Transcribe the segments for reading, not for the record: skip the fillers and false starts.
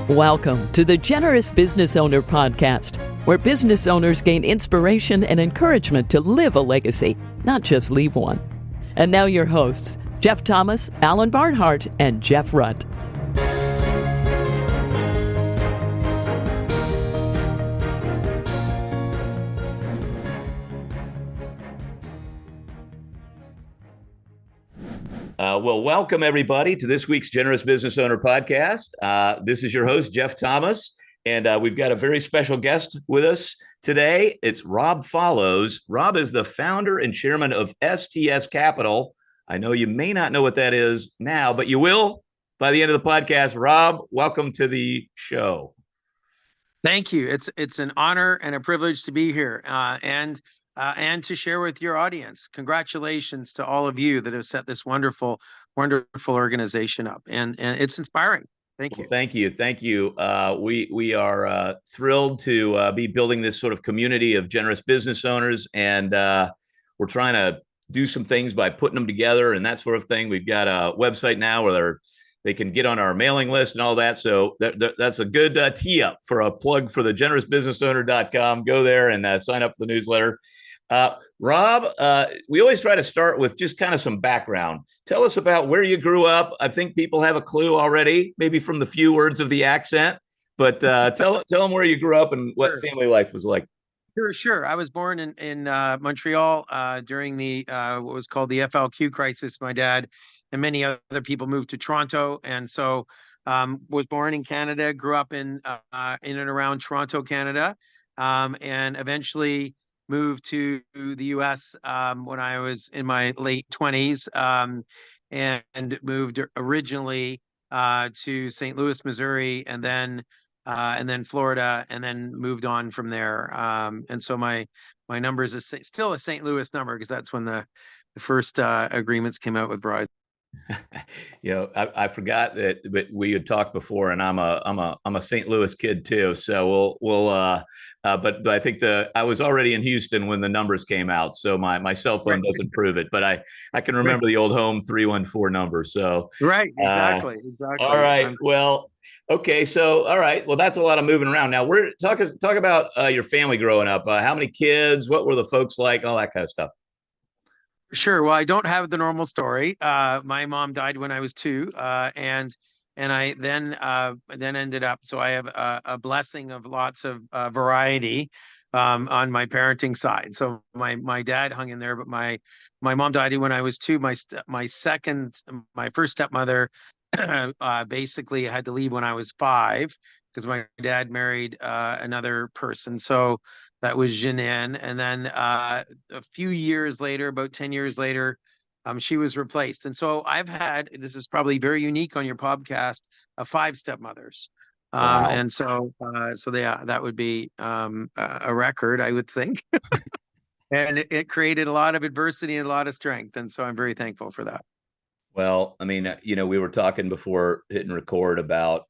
Welcome to the Generous Business Owner Podcast, where business owners gain inspiration and encouragement to live a legacy, not just leave one. And now your hosts, Jeff Thomas, Alan Barnhart, and Jeff Rutt. Well, welcome everybody to this week's Generous Business Owner Podcast. This is your host, Jeff Thomas, and we've got a very special guest with us today. It's Rob Follows. Rob is the founder and chairman of STS Capital. I know you may not know what that is now, but you will by the end of the podcast. Rob, welcome to the show. Thank you. It's an honor and a privilege to be here and to share with your audience. Congratulations to all of you that have set this wonderful organization up, and it's inspiring. Thank you. Well, thank you. We are thrilled to be building this sort of community of generous business owners, and we're trying to do some things by putting them together and that sort of thing. We've got a website now where they can get on our mailing list and all that. So that's a good tee up for a plug for the generousbusinessowner.com. Go there and sign up for the newsletter. Rob, we always try to start with just kind of some background. Tell us about where you grew up. I think people have a clue already, maybe from the few words of the accent, but tell them where you grew up and what family life was like. Sure. I was born in Montreal during the what was called the FLQ crisis. My dad and many other people moved to Toronto, and so was born in Canada, grew up in and around Toronto, Canada, and eventually moved to the U.S. When I was in my late 20s, and moved originally to St. Louis, Missouri, and then Florida, and then moved on from there. And so my number is still a St. Louis number because that's when the first agreements came out with Verizon. I forgot that we had talked before, and I'm a St. Louis kid too. So but I think I was already in Houston when the numbers came out, so my cell phone doesn't prove it, but I can remember the old home 314 number. So right, exactly. All right, well. Okay, so all right, well, that's a lot of moving around. Now we're talk about your family growing up. How many kids? What were the folks like? All that kind of stuff. Sure. Well, I don't have the normal story. My mom died when I was 2, and I then ended up. So I have a blessing of lots of variety on my parenting side. So my dad hung in there, but my mom died when I was 2. My first stepmother basically had to leave when I was 5 because my dad married another person. So that was Jeanine. And then a few years later, about 10 years later, she was replaced. And so I've had, this is probably very unique on your podcast, 5 stepmothers. Wow. And so that would be a record, I would think. And it created a lot of adversity and a lot of strength. And so I'm very thankful for that. Well, I mean, we were talking before hitting record about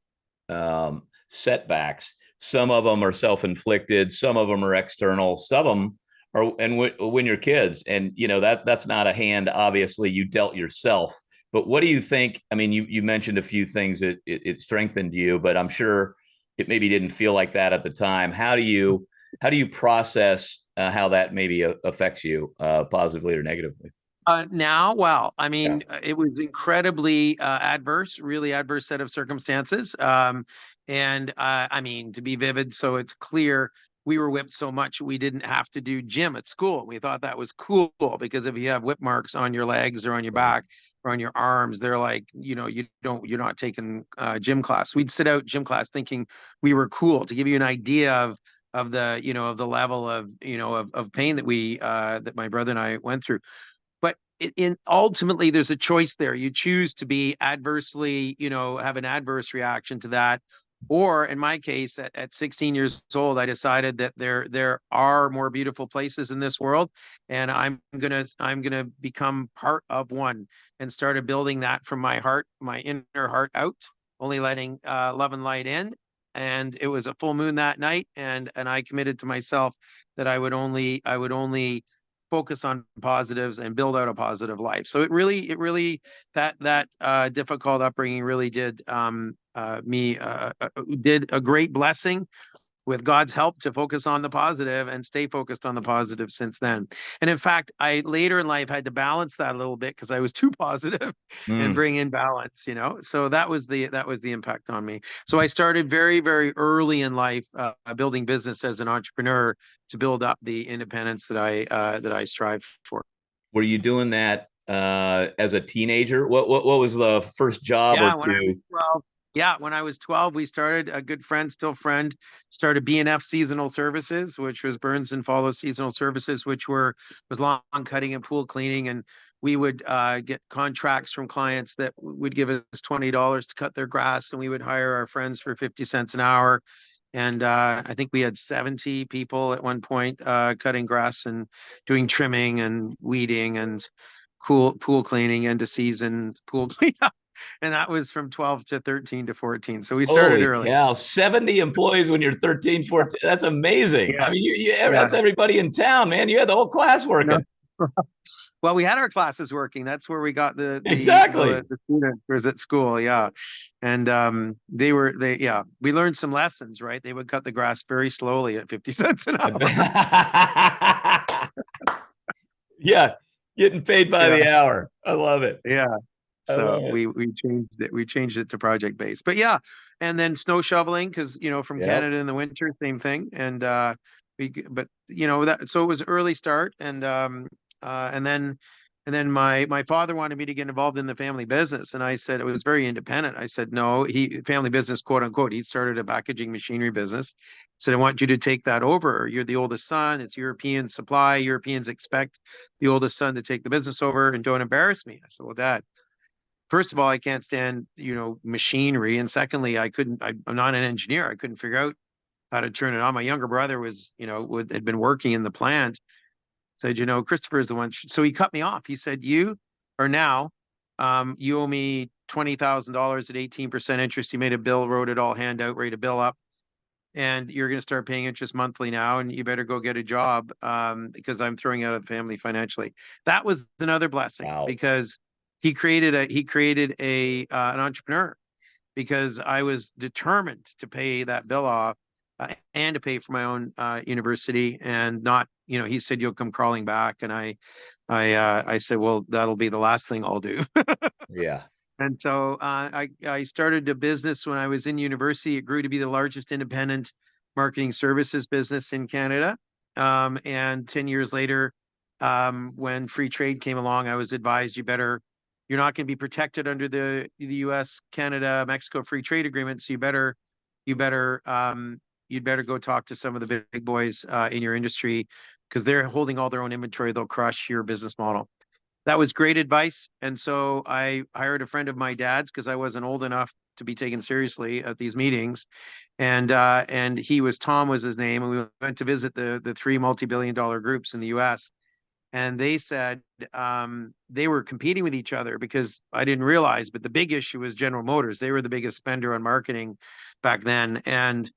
setbacks. Some of them are self-inflicted. Some of them are external. Some of them are, and when you're kids, and that's not a hand, obviously, you dealt yourself. But what do you think? I mean, you mentioned a few things that it strengthened you, but I'm sure it maybe didn't feel like that at the time. How do you process how that maybe affects you positively or negatively? Now, well, I mean, it was incredibly really adverse set of circumstances. And I mean, to be vivid, so it's clear, we were whipped so much we didn't have to do gym at school. We thought that was cool because if you have whip marks on your legs or on your back or on your arms, they're like, you're not taking gym class. We'd sit out gym class thinking we were cool. To give you an idea of the level of pain that my brother and I went through. Ultimately, there's a choice there. You choose to be adversely, have an adverse reaction to that. Or in my case, at 16 years old, I decided that there are more beautiful places in this world, and I'm gonna become part of one, and started building that from my heart, my inner heart out, only letting love and light in. And it was a full moon that night, and I committed to myself that I would only focus on positives and build out a positive life. So it really that difficult upbringing really did did a great blessing with God's help to focus on the positive and stay focused on the positive since then. And in fact, I later in life had to balance that a little bit because I was too positive and bring in balance, So that was the impact on me. So I started very, very early in life building business as an entrepreneur to build up the independence that I strive for. Were you doing that as a teenager? What was the first job or two? When I was 12, we started, a good friend, still friend, started B&F Seasonal Services, which was Burns and Follow Seasonal Services, which was lawn cutting and pool cleaning. And we would get contracts from clients that would give us $20 to cut their grass, and we would hire our friends for 50 cents an hour. And I think we had 70 people at one point cutting grass and doing trimming and weeding and pool cleaning, end of season pool cleanup. And that was from 12 to 13 to 14. So we started early. Cow, 70 employees when you're 13, 14. That's amazing. Yeah. I mean, that's everybody in town, man. You had the whole class working. Well, we had our classes working. That's where we got the students was at school. Yeah. And we learned some lessons, right? They would cut the grass very slowly at 50 cents an hour. Yeah. Getting paid by the hour. I love it. Yeah. So we changed it. We changed it to project based, but yeah. And then snow shoveling, because from Canada in the winter, same thing. And so it was early start, and then my father wanted me to get involved in the family business, and I said it was very independent. I said no, family business, quote unquote. He started a packaging machinery business. Said, I want you to take that over. You're the oldest son. It's European supply. Europeans expect the oldest son to take the business over, and don't embarrass me. I said, well, Dad, first of all, I can't stand, machinery. And secondly, I'm not an engineer. I couldn't figure out how to turn it on. My younger brother had been working in the plant. Said, Christopher is the one. So he cut me off. He said, you owe me $20,000 at 18% interest. He made a bill, wrote it all, hand out, ready to bill up. And you're going to start paying interest monthly now, and you better go get a job because I'm throwing out the family financially. That was another blessing. Wow. Because he created an entrepreneur, because I was determined to pay that bill off and to pay for my own university, and not, he said, you'll come crawling back. And I said, well, that'll be the last thing I'll do. Yeah. And so I started a business when I was in university. It grew to be the largest independent marketing services business in Canada. And 10 years later, when free trade came along, I was advised you're not going to be protected under the U.S., Canada, Mexico free trade agreement. So you'd better go talk to some of the big boys in your industry, because they're holding all their own inventory. They'll crush your business model. That was great advice. And so I hired a friend of my dad's, because I wasn't old enough to be taken seriously at these meetings. And Tom was his name. And we went to visit the three multi-billion-dollar groups in the U.S. And they said they were competing with each other, because I didn't realize, but the big issue was General Motors. They were the biggest spender on marketing back then. And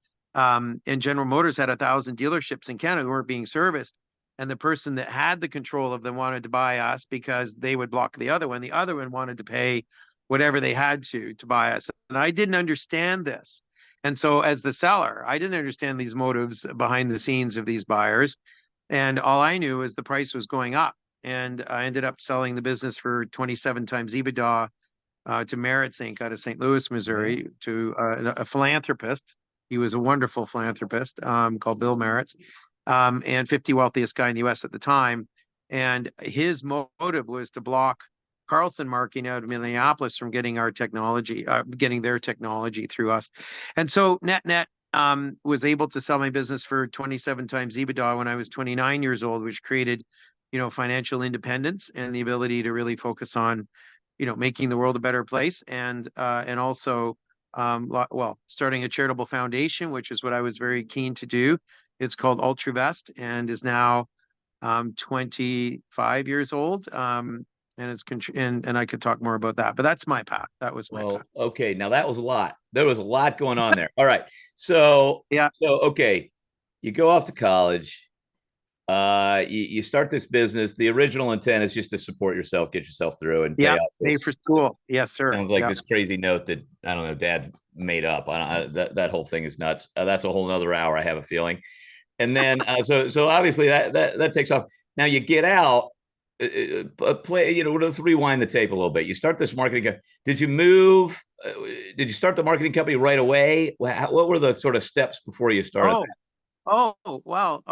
General Motors had 1,000 dealerships in Canada who weren't being serviced. And the person that had the control of them wanted to buy us because they would block the other one. The other one wanted to pay whatever they had to buy us. And I didn't understand this. And so as the seller, I didn't understand these motives behind the scenes of these buyers. And all I knew is the price was going up. And I ended up selling the business for 27 times EBITDA to Merritt's Inc. out of St. Louis, Missouri, to a philanthropist. He was a wonderful philanthropist called Bill Merritt's, and 50 wealthiest guy in the U.S. at the time. And his motive was to block Carlson Marketing out of Minneapolis from getting our technology, getting their technology through us. And so net was able to sell my business for 27 times EBITDA when I was 29 years old, which created, financial independence and the ability to really focus on, making the world a better place, and also starting a charitable foundation, which is what I was very keen to do. It's called UltraVest and is now 25 years old. And I could talk more about that, but that's my path. That was my path. Okay. Now that was a lot. There was a lot going on there. All right. So, yeah. So, okay. You go off to college, You start this business. The original intent is just to support yourself, get yourself through, and pay Yeah, off pay this. for school. Yes, sir. Sounds like Yeah. this crazy note that I don't know, Dad made up. That whole thing is nuts. That's a whole nother hour, I have a feeling. And then so obviously that takes off. Now you get out. Play. Let's rewind the tape a little bit. You start this marketing. Did you move? Did you start the marketing company right away? What were the sort of steps before you started? Oh, well.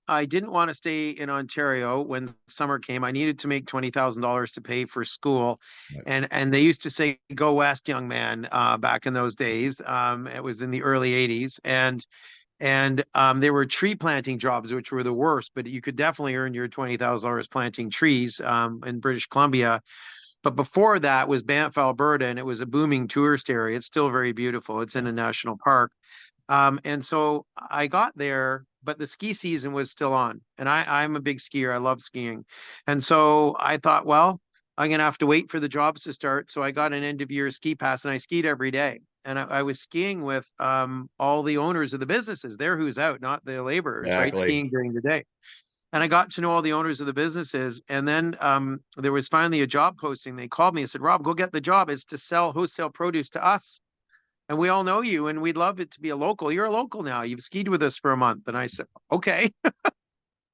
I didn't want to stay in Ontario when summer came. I needed to make $20,000 to pay for school, That? and they used to say, "Go west, young man," back in those days. It was in the early '80s, and there were tree planting jobs, which were the worst, but you could definitely earn your $20,000 planting trees in British Columbia. But before that was Banff, Alberta, and it was a booming tourist area. It's still very beautiful. It's in a national park. And so I got there, but the ski season was still on. And I'm a big skier. I love skiing. And so I thought, well, I'm going to have to wait for the jobs to start. So I got an end of year ski pass and I skied every day. And I was skiing with all the owners of the businesses. They're who's out, not the laborers, right? Exactly. Skiing during the day. And I got to know all the owners of the businesses. And then there was finally a job posting. They called me and said, Rob, go get the job. It's to sell wholesale produce to us. And we all know you and we'd love it to be a local. You're a local now. You've skied with us for a month. And I said, okay.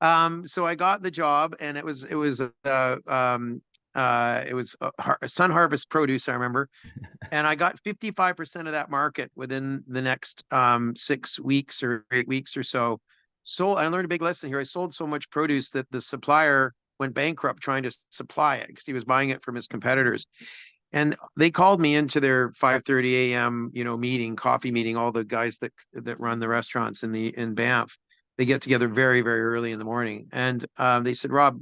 So I got the job and it was Sun Harvest Produce, I remember. And I got 55% of that market within the next 6 weeks or 8 weeks or so. So I learned a big lesson here. I sold so much produce that the supplier went bankrupt trying to supply it because he was buying it from his competitors. And they called me into their 5:30 a.m. Meeting, coffee meeting. All the guys that run the restaurants in Banff, they get together very, very early in the morning, and they said, Rob,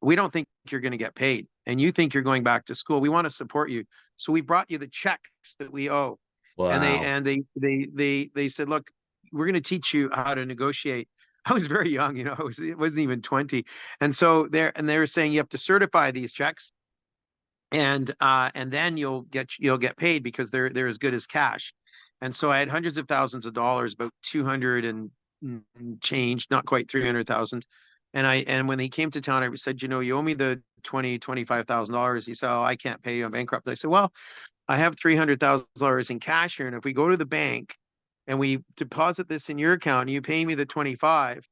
we don't think you're going to get paid, and you think you're going back to school. We want to support you, so we brought you the checks that we owe. And they Wow. and they said, look, we're going to teach you how to negotiate. I was very young, it wasn't even 20, and so they were saying you have to certify these checks and then you'll get paid because they're as good as cash. And so I had hundreds of thousands of dollars, about 200 and change, not quite 300,000. And when he came to town, I said, you owe me the $25,000. He said, oh, I can't pay you, I'm bankrupt. I said, well, I have $300,000 in cash here, and if we go to the bank and we deposit this in your account, and you pay me the 25.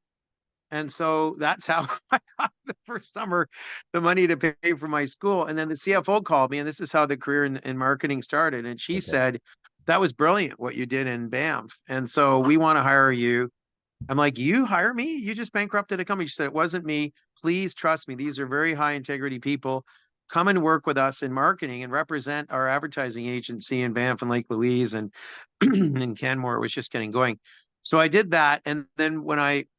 And so that's how I got the first summer the money to pay for my school. And then the CFO called me, and this is how the career in marketing started. And she Okay. said, that was brilliant what you did in Banff. And so we want to hire you. I'm like, you hire me? You just bankrupted a company. She said, it wasn't me. Please trust me. These are very high integrity people. Come and work with us in marketing and represent our advertising agency in Banff and Lake Louise and in Canmore. It was just getting going. So I did that. And then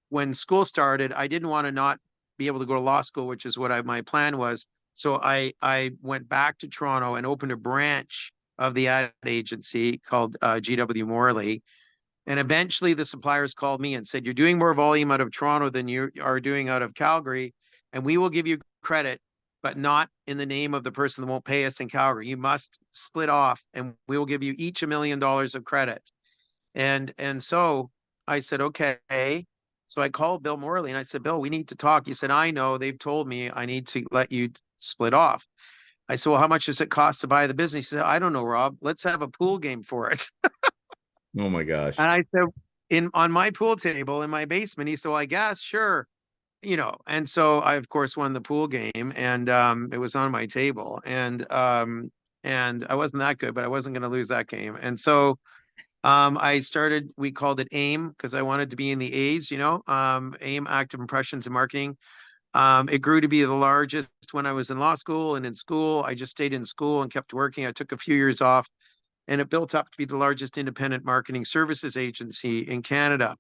when school started, I didn't want to not be able to go to law school, which is what my plan was. So I went back to Toronto and opened a branch of the ad agency called GW Morley. And eventually the suppliers called me and said, you're doing more volume out of Toronto than you are doing out of Calgary, and we will give you credit, but not in the name of the person that won't pay us in Calgary. You must split off, and we will give you each $1 million of credit. And so I said, okay. So I called Bill Morley and I said, Bill, we need to talk. He said, I know, they've told me I need to let you split off. I said, well, how much does it cost to buy the business? He said, I don't know, Rob. Let's have a pool game for it. Oh my gosh. And I said, on my pool table in my basement. He said, well, I guess, sure. And so I, of course, won the pool game, and it was on my table. And I wasn't that good, but I wasn't going to lose that game. And so we called it AIM because I wanted to be in the A's, AIM, Active Impressions and Marketing. It grew to be the largest when I was in law school, and in school, I just stayed in school and kept working. I took a few years off, and it built up to be the largest independent marketing services agency in Canada.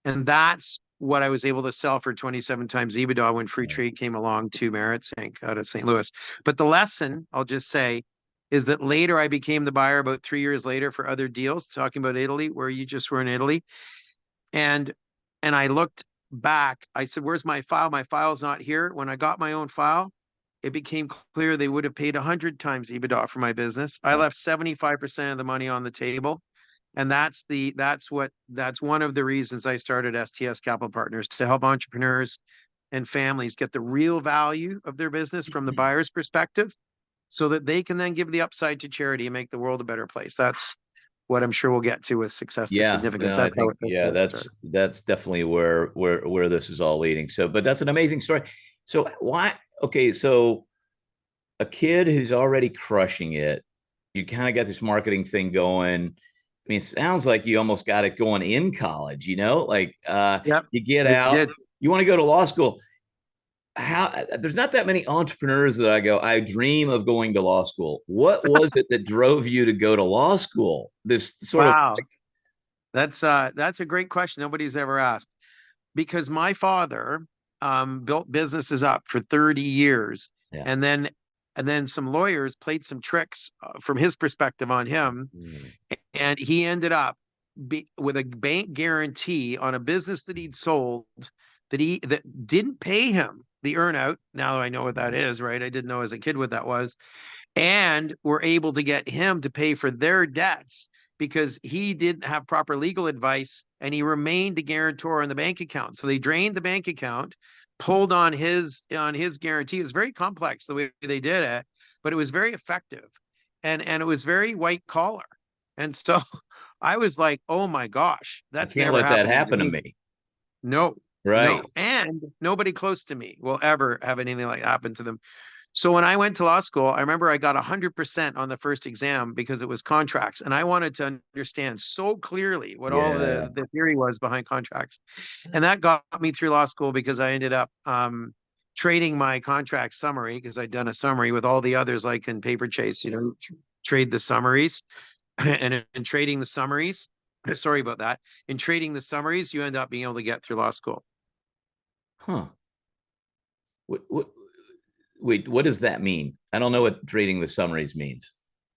And that's what I was able to sell for 27 times EBITDA when free trade came along to Merritt's Inc. out of St. Louis. But the lesson, I'll just say, is that later I became the buyer about 3 years later for other deals, talking about Italy, where you just were in Italy. And I looked back, I said, where's my file? My file's not here. When I got my own file, it became clear they would have paid 100 times EBITDA for my business. I left 75% of the money on the table. And that's one of the reasons I started STS Capital Partners, to help entrepreneurs and families get the real value of their business from the buyer's perspective, so that they can then give the upside to charity and make the world a better place. That's what I'm sure we'll get to with Success to Yeah, Significance. no, I That's how think, yeah, it started. that's definitely where this is all leading. So, but that's an amazing story. So why? Okay, so a kid who's already crushing it, you kind of got this marketing thing going. I mean, it sounds like you almost got it going in college, like Yep, you get I out, did. you want to go to law school. How there's not that many entrepreneurs that I dream of going to law school. What was it that drove you to go to law school? This sort of Wow. That's a great question. Nobody's ever asked. Because my father built businesses up for 30 years, yeah. and then some lawyers played some tricks from his perspective on him, and he ended up with a bank guarantee on a business that he'd sold, that didn't pay him the earnout. Now I know what that is, right? I didn't know as a kid what that was, and were able to get him to pay for their debts because he didn't have proper legal advice and he remained the guarantor on the bank account. So they drained the bank account, pulled on his guarantee. It was very complex the way they did it, but it was very effective, and it was very white collar. And so I was like, oh my gosh, I that's can't never let that happening happen to me. No, Right. no, and nobody close to me will ever have anything like happen to them. So when I went to law school, I remember I got 100% on the first exam because it was contracts. And I wanted to understand so clearly what all Yeah. the theory was behind contracts. And that got me through law school because I ended up trading my contract summary, because I'd done a summary with all the others, like in Paper Chase, trade the summaries. And in trading the summaries, sorry about that. In trading the summaries, you end up being able to get through law school. Huh. What wait, what does that mean? I don't know what trading the summaries means.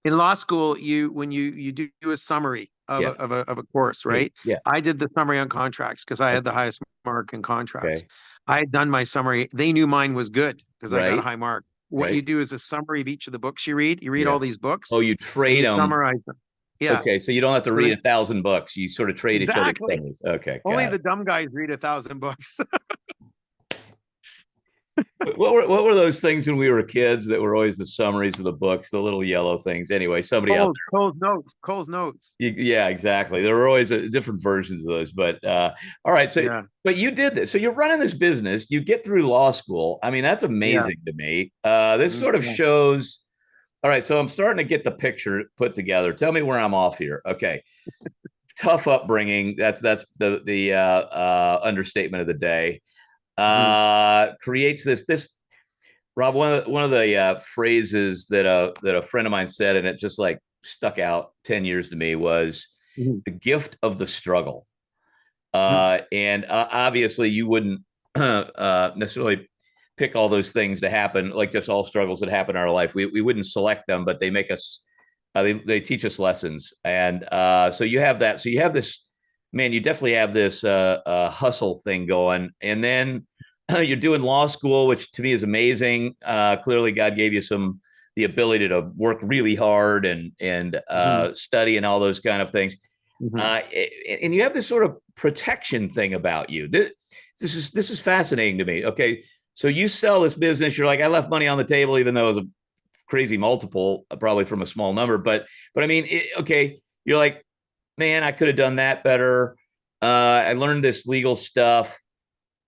In law school, when you do a summary of Yeah. a course, right? Yeah. I did the summary on contracts because I had the highest mark in contracts. Okay. I had done my summary. They knew mine was good because I got a Right. high mark. What you Right. do is a summary of each of the books you read. You read Yeah. all these books Oh, you and trade you them. summarize them. Yeah. Okay, so you don't have to So read then, 1,000 books. You sort of trade each other's exactly. summaries. Okay, Only got the it. dumb guys read 1,000 books. What were those things when we were kids that were always the summaries of the books, the little yellow things? Anyway, somebody out Cole's notes. there. Yeah, exactly. There were always different versions of those. But all right, so Yeah. but you did this. So you're running this business. You get through law school. I mean, that's Yeah. amazing to me. This sort of Yeah. shows. All right, so I'm starting to get the picture put together. Tell me where I'm off here. Okay, tough upbringing. That's the understatement of the day. Mhm. Creates this Rob. One of the phrases that a friend of mine said, and it just like stuck out 10 years to me, was Mhm. the gift of the struggle. Mhm. And obviously, you wouldn't necessarily pick all those things to happen, like just all struggles that happen in our life. We wouldn't select them, but they make us. They teach us lessons, and so you have that. So you have this, man. You definitely have this hustle thing going, and then you're doing law school, which to me is amazing. Clearly, God gave you the ability to work really hard and Mhm. study and all those kind of things. Mhm. And you have this sort of protection thing about you. This is fascinating to me. Okay, so you sell this business. You're like, I left money on the table, even though it was a crazy multiple, probably from a small number. But I mean, okay, you're like, man, I could have done that better. I learned this legal stuff,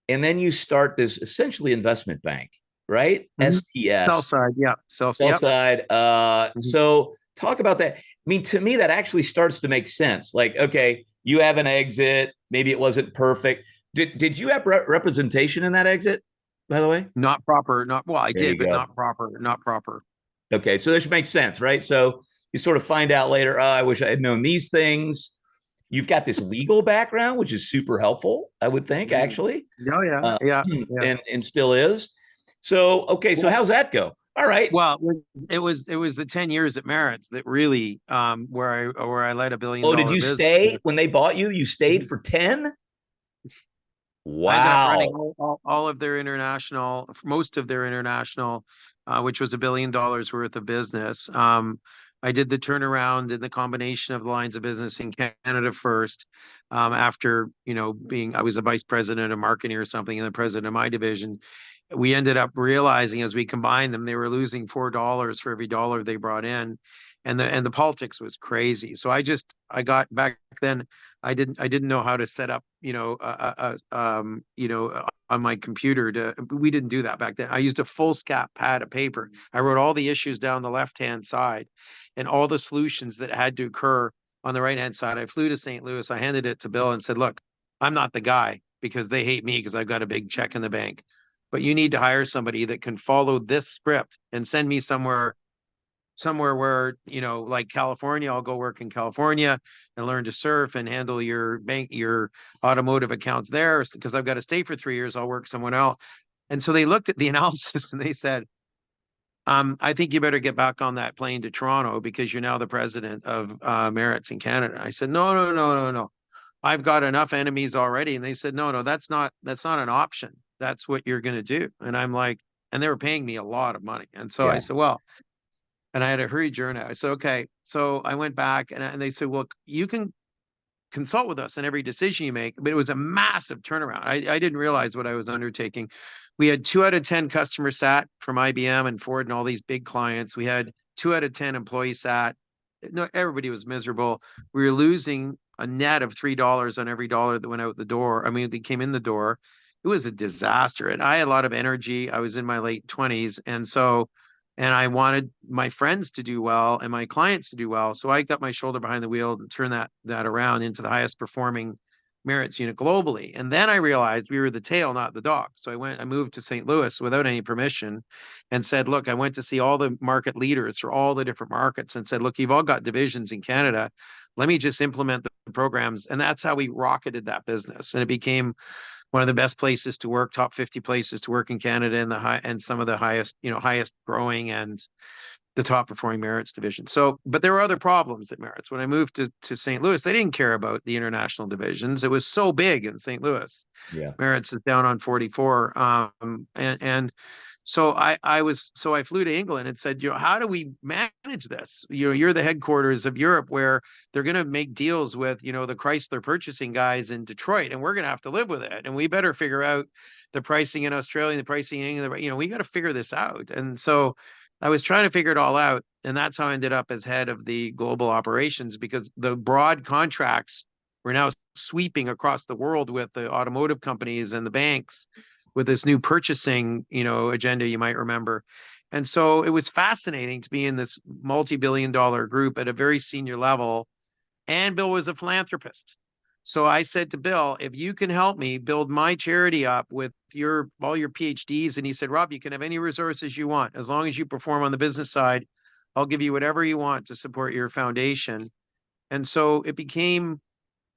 and then you start this essentially investment bank, right? Mhm. Sell STS, side, yeah. sell Yep. side. Mhm. So talk about that. I mean, to me, that actually starts to make sense. Like, okay, you have an exit. Maybe it wasn't perfect. Did you have representation in that exit, by the way? Not proper, not well, I There did, you but go. not proper, not proper. Okay, so this makes sense, right? So you sort of find out later, oh, I wish I had known these things. You've got this legal background, which is super helpful, I would think, Mhm. actually, Oh, yeah, uh, yeah, yeah. and still is. So okay, so Well, how's that go? All right. well, it was the 10 years at Merritt's that really where I led a billion Oh, did dollar you business. stay when they bought you? You stayed Mhm. for 10? I ended up running Wow. all of their most of their international, which was $1 billion worth of business. I did the turnaround and the combination of the lines of business in Canada first. After, I was a vice president of marketing or something and the president of my division. We ended up realizing as we combined them, they were losing $4 for every dollar they brought in. And the politics was crazy. So I got back then, I didn't know how to set up, on my computer we didn't do that back then. I used a foolscap pad of paper. I wrote all the issues down the left-hand side and all the solutions that had to occur on the right-hand side. I flew to St. Louis. I handed it to Bill and said, look, I'm not the guy because they hate me because I've got a big check in the bank. But you need to hire somebody that can follow this script and send me somewhere where, like California. I'll go work in California and learn to surf and handle your automotive accounts there because I've got to stay for 3 years. I'll work someone else. And so they looked at the analysis and they said, I think you better get back on that plane to Toronto because you're now the president of Merits in Canada. I said, no, no, no, no, no. I've got enough enemies already. And they said, no, no, that's not an option. That's what you're going to do. And I'm like, and they were paying me a lot of money. And so I said, well, and I had a hurried journey. I said, okay. So I went back and they said, well, you can consult with us in every decision you make. But it was a massive turnaround. I didn't realize what I was undertaking. We had 2 out of 10 customer sat from IBM and Ford and all these big clients. We had 2 out of 10 employee sat. No, everybody was miserable. We were losing a net of $3 on every dollar that went out the door. I mean, they came in the door. It was a disaster. And I had a lot of energy. I was in my late 20s. And I wanted my friends to do well and my clients to do well. So I got my shoulder behind the wheel and turned that around into the highest performing Merits unit globally. And then I realized we were the tail, not the dog. So I moved to St. Louis without any permission and said, look, I went to see all the market leaders for all the different markets and said, look, you've all got divisions in Canada. Let me just implement the programs. And that's how we rocketed that business. And it became one of the best places to work, top 50 places to work in Canada, and some of the highest growing and the top performing Merits division. So, but there were other problems at Merits. When I moved to St. Louis, they didn't care about the international divisions. It was so big in St. Louis. Yeah. Merits is down on 44. So I flew to England and said, how do we manage this? You're the headquarters of Europe where they're going to make deals with, the Chrysler purchasing guys in Detroit, and we're going to have to live with it. And we better figure out the pricing in Australia, the pricing in England, we got to figure this out. And so I was trying to figure it all out. And that's how I ended up as head of the global operations, because the broad contracts were now sweeping across the world with the automotive companies and the banks with this new purchasing, agenda, you might remember. And so it was fascinating to be in this multi-billion-dollar group at a very senior level. And Bill was a philanthropist. So I said to Bill, if you can help me build my charity up with all your PhDs, and he said, Rob, you can have any resources you want. As long as you perform on the business side, I'll give you whatever you want to support your foundation. And so it became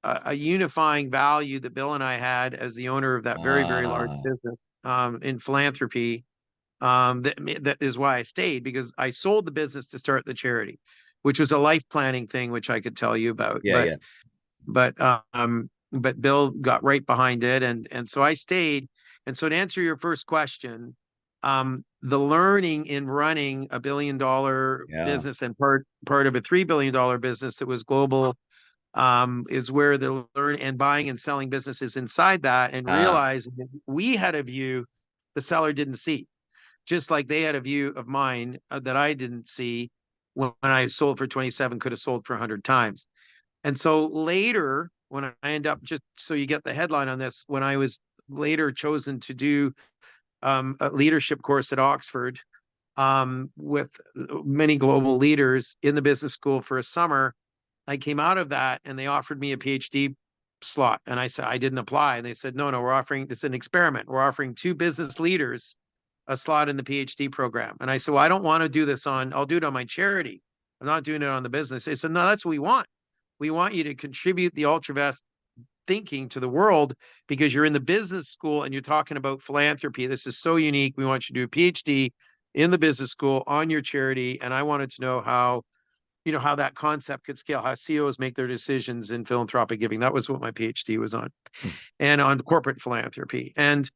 a unifying value that Bill and I had as the owner of that very, very large business in philanthropy. That is why I stayed, because I sold the business to start the charity, which was a life planning thing, which I could tell you about. But Bill got right behind it, and so I stayed. And so to answer your first question, the learning in running $1 billion business and part of a $3 billion business that was global is where the learn and buying and selling businesses inside that, and realizing that we had a view the seller didn't see, just like they had a view of mine that I didn't see when I sold for 27, could have sold for 100 times. And so later, when I end up, just so you get the headline on this, when I was later chosen to do a leadership course at Oxford with many global leaders in the business school for a summer, I came out of that and they offered me a PhD slot. And I said, I didn't apply. And they said, no, we're offering, it's an experiment. We're offering 2 business leaders a slot in the PhD program. And I said, well, I don't want to do this I'll do it on my charity. I'm not doing it on the business. They said, no, that's what we want. We want you to contribute the ultra-vast thinking to the world because you're in the business school and you're talking about philanthropy. This is so unique. We want you to do a PhD in the business school on your charity. And I wanted to know how that concept could scale, how CEOs make their decisions in philanthropic giving. That was what my PhD was on, and on corporate philanthropy. And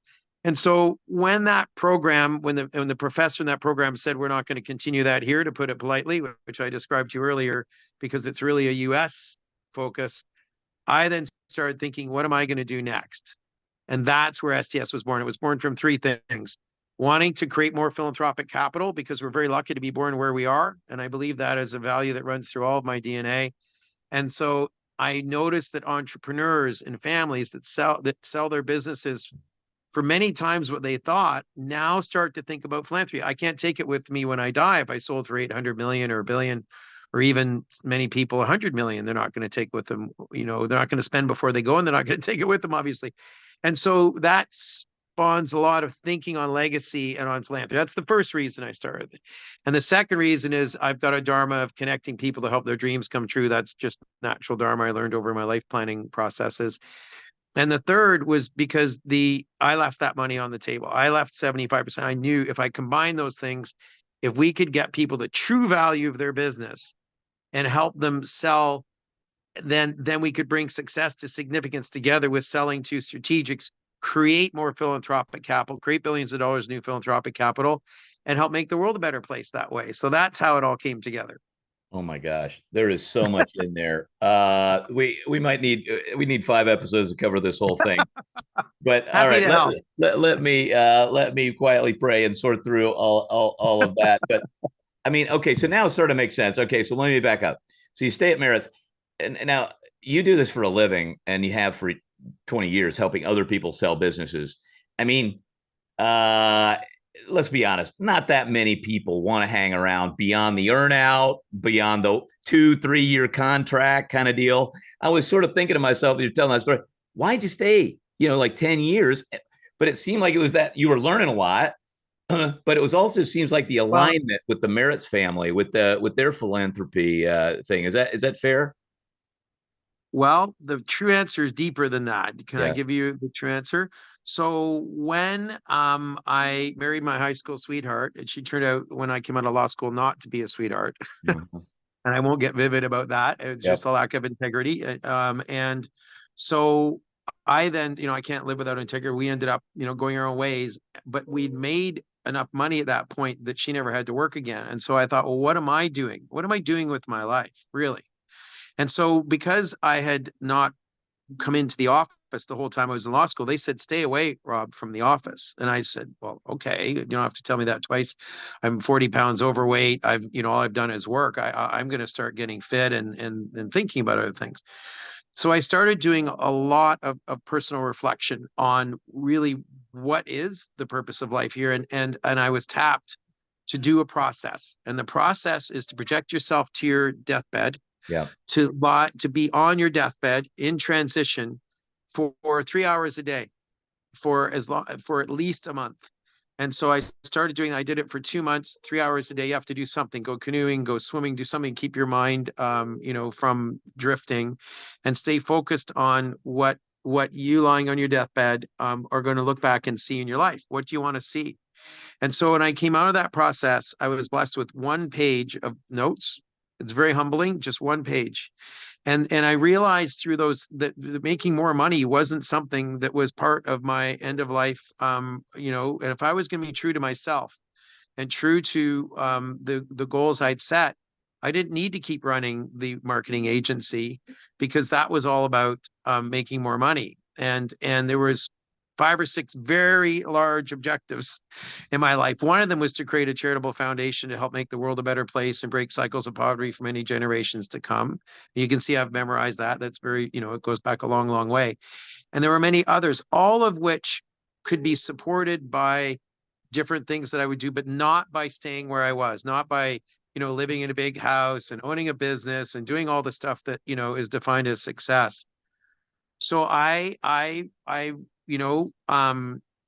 And so when that program, when the professor in that program said, we're not going to continue that here, to put it politely, which I described to you earlier, because it's really a US focus, I then started thinking, what am I going to do next? And that's where STS was born. It was born from three things: wanting to create more philanthropic capital, because we're very lucky to be born where we are. And I believe that is a value that runs through all of my DNA. And so I noticed that entrepreneurs and families that sell their businesses for many times what they thought, now start to think about philanthropy. I can't take it with me when I die. If I sold for 800 million or a billion, or even many people 100 million, they're not going to take with them. They're not going to spend before they go, and they're not going to take it with them, obviously. And so that spawns a lot of thinking on legacy and on philanthropy. That's the first reason I started. And the second reason is I've got a dharma of connecting people to help their dreams come true. That's just natural dharma I learned over my life planning processes. And the third was because I left that money on the table. I left 75%. I knew if I combine those things, if we could get people the true value of their business and help them sell, then we could bring success to significance together with selling to strategics, create more philanthropic capital, create billions of dollars new philanthropic capital, and help make the world a better place that way. So that's how it all came together. Oh my gosh, there is so much in there. We might need 5 episodes to cover this whole thing. But all Happy right, to help. let me quietly pray and sort through all of that. But I mean, okay, so now it sort of makes sense. Okay, so let me back up. So you stay at Merritt's, and now you do this for a living, and you have for 20 years helping other people sell businesses. I mean, let's be honest, not that many people want to hang around beyond the earnout, beyond the 2-3 year contract kind of deal. I was sort of thinking to myself, you're telling that story, why'd you stay, like 10 years? But it seemed like it was that you were learning a lot. But it was also seems like the alignment with the Merritt's family, with their philanthropy thing. Is that fair? Well, the true answer is deeper than that. Can I Yeah. give you the true answer? So when I married my high school sweetheart, and she turned out when I came out of law school not to be a sweetheart, Mhm. and I won't get vivid about that. It's Yep. just a lack of integrity. And so I then, I can't live without integrity. We ended up, going our own ways, but we'd made enough money at that point that she never had to work again. And so I thought, well, what am I doing? What am I doing with my life, really? And so because I had not come into the office the whole time I was in law school, they said, stay away, Rob, from the office. And I said, well, okay, you don't have to tell me that twice. I'm 40 pounds overweight. All I've done is work. I'm going to start getting fit and thinking about other things. So I started doing a lot of personal reflection on really what is the purpose of life here. And I was tapped to do a process. And the process is to project yourself to your deathbed, Yeah. to be on your deathbed in transition for 3 hours a day for at least a month. And so I started doing, I did it for 2 months, 3 hours a day. You have to do something, go canoeing, go swimming, do something, keep your mind, from drifting, and stay focused on what you lying on your deathbed are going to look back and see in your life. What do you want to see? And so when I came out of that process, I was blessed with 1 page of notes. It's very humbling, just 1 page. And I realized through those that making more money wasn't something that was part of my end of life. And if I was going to be true to myself and true to the goals I'd set, I didn't need to keep running the marketing agency, because that was all about making more money. And there was 5 or 6 very large objectives in my life. One of them was to create a charitable foundation to help make the world a better place and break cycles of poverty for many generations to come. You can see I've memorized that. That's very, it goes back a long, long way. And there were many others, all of which could be supported by different things that I would do, but not by staying where I was, not by, living in a big house and owning a business and doing all the stuff that, is defined as success. So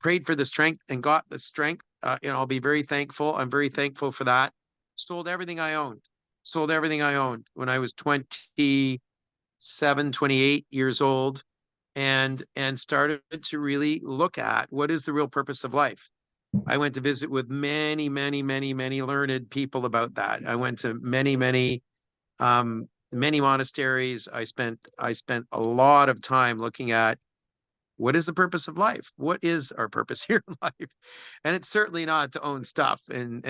prayed for the strength and got the strength. I'll be very thankful. I'm very thankful for that. Sold everything I owned. Sold everything I owned when I was 27, 28 years old, and started to really look at what is the real purpose of life. I went to visit with many, many, many, many learned people about that. I went to many, many monasteries. I spent a lot of time looking at what is the purpose of life? What is our purpose here in life? And it's certainly not to own stuff. And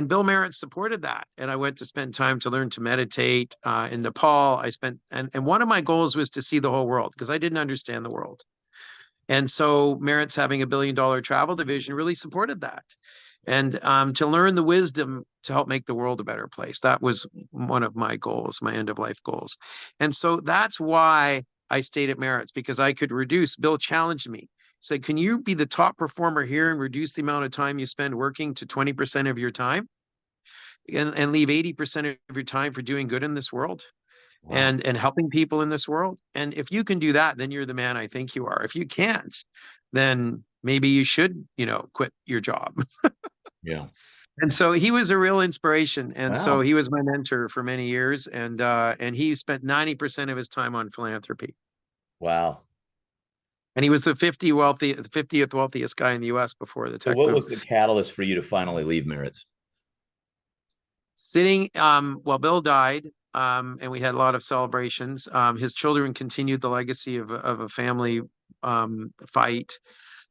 Bill Merritt supported that. And I went to spend time to learn to meditate in Nepal. And one of my goals was to see the whole world because I didn't understand the world. And so Merritt's having $1 billion travel division really supported that. And to learn the wisdom to help make the world a better place. That was one of my goals, my end of life goals. And so that's why I stayed at Merritt's, because I could reduce. Bill challenged me, said, can you be the top performer here and reduce the amount of time you spend working to 20% of your time and leave 80% of your time for doing good in this world? Wow. And helping people in this world. And if you can do that, then you're the man I think you are. If you can't, then maybe you should, quit your job. Yeah. And so he was a real inspiration. And Wow. so he was my mentor for many years. And he spent 90% of his time on philanthropy. Wow. And he was the 50th wealthiest guy in the US before the tech boom. What was the catalyst for you to finally leave Merritt's? Well, Bill died. And we had a lot of celebrations. His children continued the legacy of a family fight.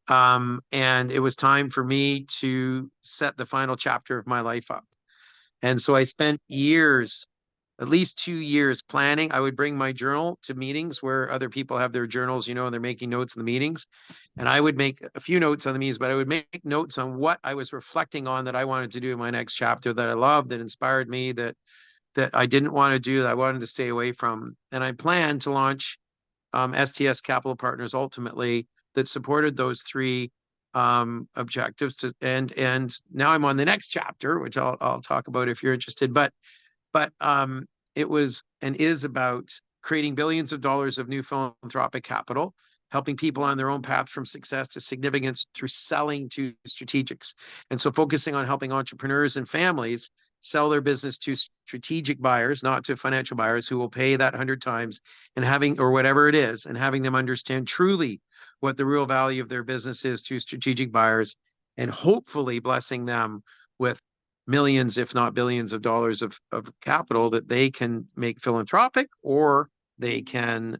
And it was time for me to set the final chapter of my life up. And so I spent years, at least 2 years, planning. I would bring my journal to meetings where other people have their journals, and they're making notes in the meetings. And I would make a few notes on the meetings, but I would make notes on what I was reflecting on that I wanted to do in my next chapter, that I loved, that inspired me, that I didn't want to do, that I wanted to stay away from. And I planned to launch STS Capital Partners ultimately that supported those three objectives. And now I'm on the next chapter, which I'll talk about if you're interested. But it was and is about creating billions of dollars of new philanthropic capital, helping people on their own path from success to significance through selling to strategics. And so focusing on helping entrepreneurs and families sell their business to strategic buyers, not to financial buyers who will pay that 100 times, and or whatever it is, and having them understand truly what the real value of their business is to strategic buyers, and hopefully blessing them with millions, if not billions of dollars of capital that they can make philanthropic, or they can,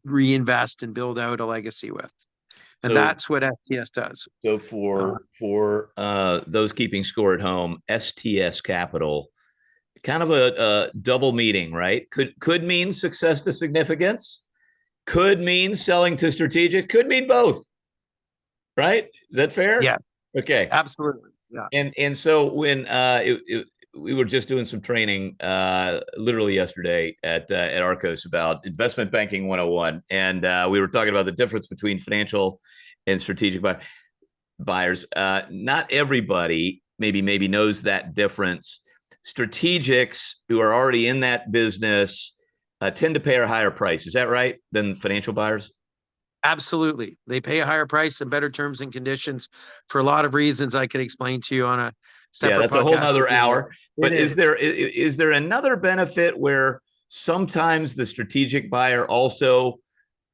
reinvest and build out a legacy with. And that's what STS does. So for those keeping score at home, STS Capital, kind of a double meaning, right? Could mean success to significance, could mean selling to strategic, could mean both, right? Is that fair? Yeah. Okay. Absolutely. Yeah. And so when we were just doing some training literally yesterday at Arcos about investment banking 101. And we were talking about the difference between financial and strategic buyers. Not everybody maybe knows that difference. Strategics who are already in that business tend to pay a higher price. Is that right? Than financial buyers? Absolutely. They pay a higher price and better terms and conditions for a lot of reasons I could explain to you on a separate podcast. That's a whole nother hour. But is there another benefit where sometimes the strategic buyer also,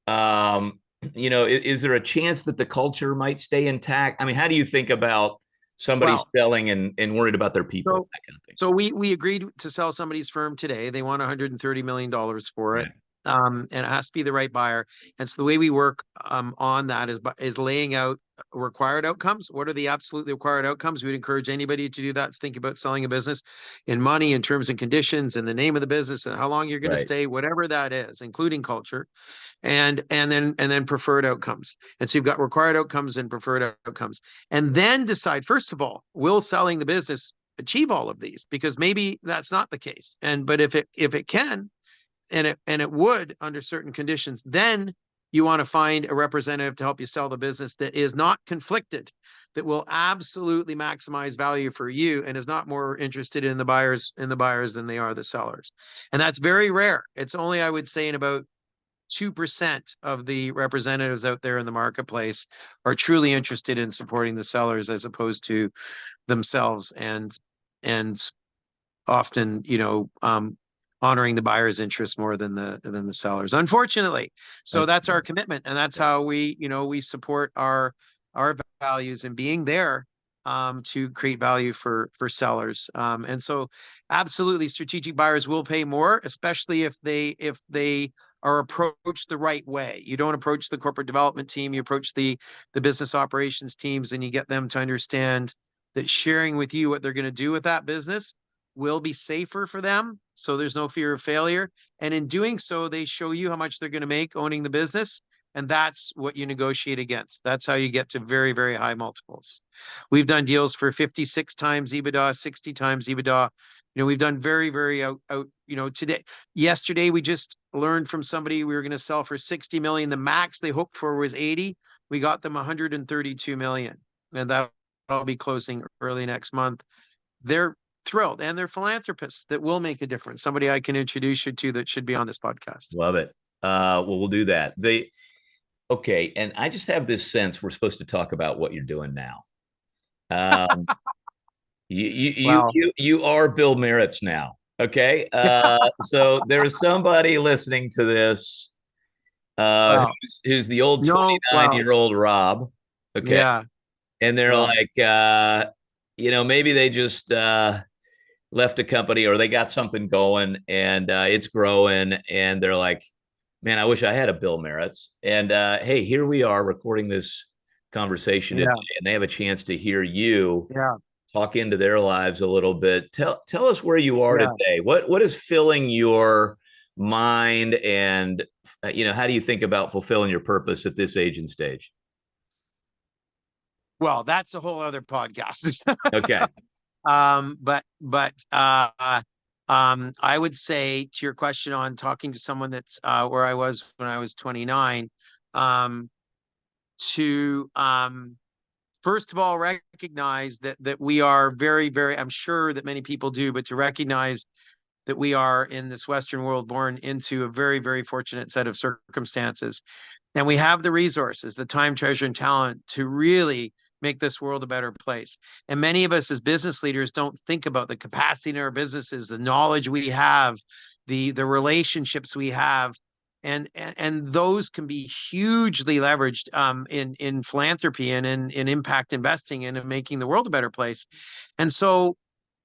is there a chance that the culture might stay intact? I mean, how do you think about somebody selling and worried about their people, that kind of thing? So we agreed to sell somebody's firm today. They want $130 million for it. And it has to be the right buyer. And so the way we work on that is laying out required outcomes. What are the absolutely required outcomes? We'd encourage anybody to do that, to think about selling a business in money and terms and conditions and the name of the business and how long you're going to stay, whatever that is, including culture, and then preferred outcomes. And so you've got required outcomes and preferred outcomes. And then decide, first of all, will selling the business achieve all of these? Because maybe that's not the case. But if it can, and it would under certain conditions, then you want to find a representative to help you sell the business that is not conflicted, that will absolutely maximize value for you and is not more interested in the buyers than they are the sellers. And that's very rare. It's only, I would say, in about 2% of the representatives out there in the marketplace are truly interested in supporting the sellers as opposed to themselves, and often, honoring the buyer's interest more than the sellers, unfortunately. So that's our commitment, and that's how we support our values, and being there to create value for sellers. And so absolutely strategic buyers will pay more, especially if they are approached the right way. You don't approach the corporate development team, you approach the business operations teams, and you get them to understand that sharing with you what they're going to do with that business will be safer for them. So there's no fear of failure. And in doing so, they show you how much they're going to make owning the business. And that's what you negotiate against. That's how you get to very, very high multiples. We've done deals for 56 times EBITDA, 60 times EBITDA. We've done very, very out, yesterday, we just learned from somebody we were going to sell for 60 million. The max they hoped for was 80. We got them 132 million. And that'll be closing early next month. They're thrilled, and they're philanthropists that will make a difference. Somebody I can introduce you to that should be on this podcast. Love it. Well, we'll do that. Okay. And I just have this sense we're supposed to talk about what you're doing now. You are Bill Merritt's now. Okay. So there is somebody listening to this, who's the old 29-year-old Rob. Okay. Yeah. And they're like, maybe they just, left a company or they got something going and it's growing and they're like, man, I wish I had a Bill Merritt's. And hey, here we are recording this conversation today, and they have a chance to hear you talk into their lives a little bit. Tell us where you are today. What is filling your mind, and how do you think about fulfilling your purpose at this age and stage? Well, that's a whole other podcast. Okay. I would say to your question on talking to someone that's where I was when I was 29, to first of all recognize that we are very, very, I'm sure that many people do, but to recognize that we are in this Western world born into a very, very fortunate set of circumstances. And we have the resources, the time, treasure, and talent to really make this world a better place. And many of us as business leaders don't think about the capacity in our businesses, the knowledge we have, the relationships we have, and those can be hugely leveraged in philanthropy and in impact investing and in making the world a better place. And so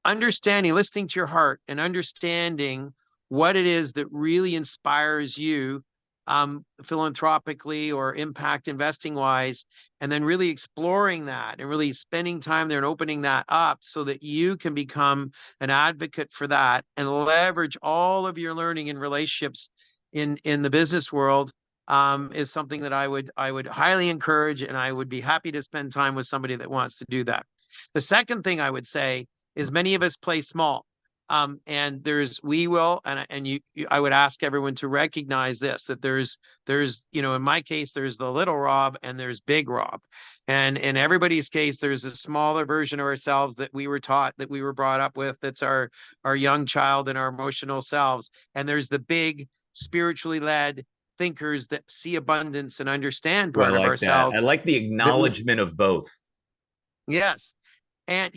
understanding, listening to your heart and understanding what it is that really inspires you philanthropically or impact investing wise, and then really exploring that and really spending time there and opening that up so that you can become an advocate for that and leverage all of your learning and relationships in the business world is something that I would highly encourage, and I would be happy to spend time with somebody that wants to do that. The second thing I would say is many of us play small. And I would ask everyone to recognize this, that there's, in my case, there's the little Rob and there's big Rob. And in everybody's case, there's a smaller version of ourselves that we were taught, that we were brought up with. That's our young child and our emotional selves. And there's the big spiritually led thinkers that see abundance and understand part of ourselves. I like the acknowledgement of both. Yes. And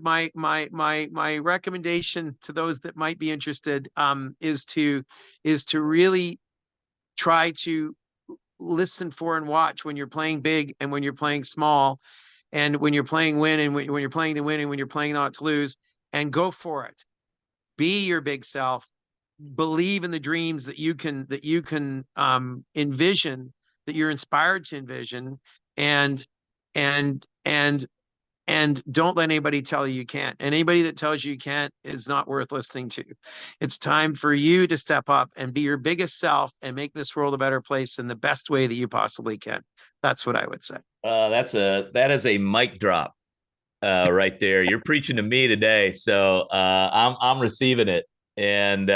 my recommendation to those that might be interested is to really try to listen for and watch when you're playing big and when you're playing small, and when you're playing win and when you're playing to win and when you're playing not to lose, and go for it. Be your big self. Believe in the dreams that you can envision, that you're inspired to envision, and don't let anybody tell you can't. Anybody that tells you can't is not worth listening to. It's time for you to step up and be your biggest self and make this world a better place in the best way that you possibly can. That's what I would say. That is a mic drop right there. You're preaching to me today, so I'm receiving it. And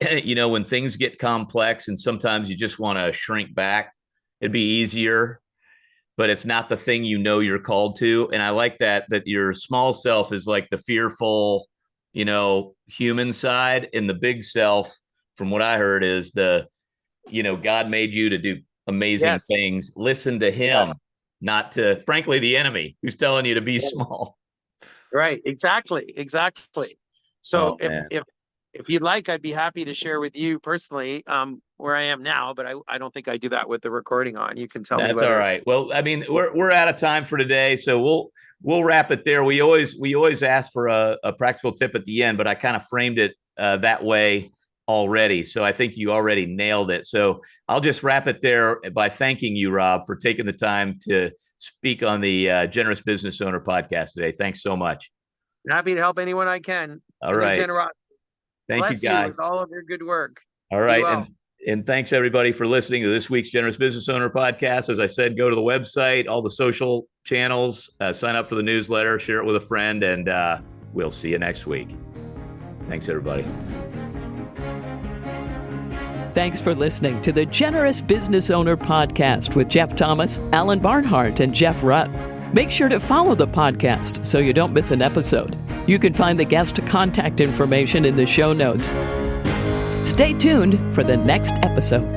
when things get complex and sometimes you just want to shrink back, it'd be easier, but it's not the thing you're called to. And I like that your small self is like the fearful, human side, and the big self, from what I heard, is the, God made you to do amazing things. Listen to him, not to, frankly, the enemy who's telling you to be small. Right. Exactly. So if you'd like, I'd be happy to share with you personally where I am now, but I don't think I do that with the recording on. You can tell me That's whether. all right. Well, I mean, we're out of time for today, so we'll wrap it there. We always ask for a practical tip at the end, but I kind of framed it that way already. So I think you already nailed it. So I'll just wrap it there by thanking you, Rob, for taking the time to speak on the Generous Business Owner podcast today. Thanks so much. Happy to help anyone I can. All right. Generosity. Thank Bless you, guys. you with all of your good work. All right. Well. And thanks, everybody, for listening to this week's Generous Business Owner podcast. As I said, go to the website, all the social channels, sign up for the newsletter, share it with a friend, and we'll see you next week. Thanks, everybody. Thanks for listening to the Generous Business Owner podcast with Jeff Thomas, Alan Barnhart, and Jeff Rutt. Make sure to follow the podcast so you don't miss an episode. You can find the guest contact information in the show notes. Stay tuned for the next episode.